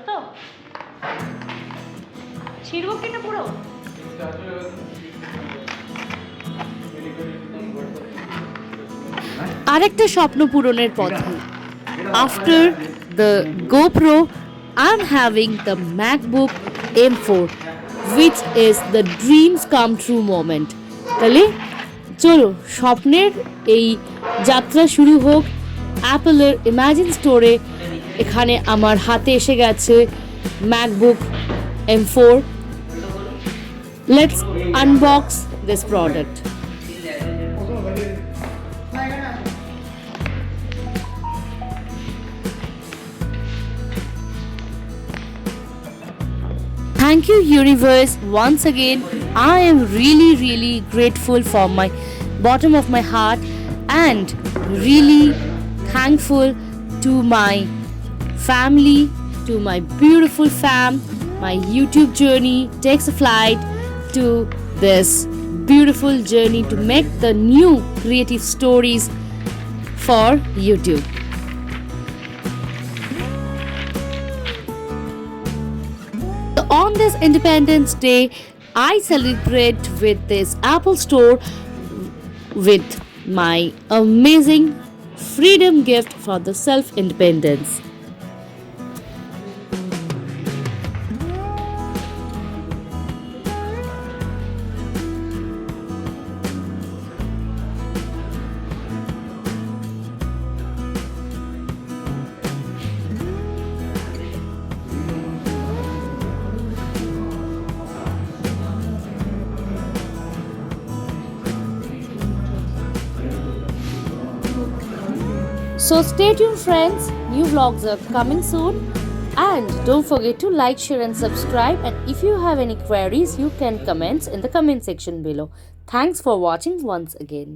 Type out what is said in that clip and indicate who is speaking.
Speaker 1: তো ছিড়বো কি না পুরো?
Speaker 2: আরেকটা স্বপ্ন পূরণের পথে। After the GoPro, I'm having the MacBook M4, which is the dreams come true moment. তাহলে চলো স্বপ্নের এই যাত্রা শুরু হোক। অ্যাপলের ইমাজিন স্টোরে এখানে আমার হাতে এসে গেছে MacBook M4. Let's unbox this product. Thank you, universe. Once again, I am really grateful from my bottom of my heart and really thankful to my family, to my beautiful fam. My YouTube journey takes a flight to this beautiful journey to make the new creative stories for YouTube. On this Independence Day, I celebrate with this Apple Store with my amazing freedom gift for the self-independence. So stay tuned, friends. New vlogs are coming soon. And don't forget to like, share and subscribe. And if you have any queries, you can comment in the comment section below. Thanks for watching once again.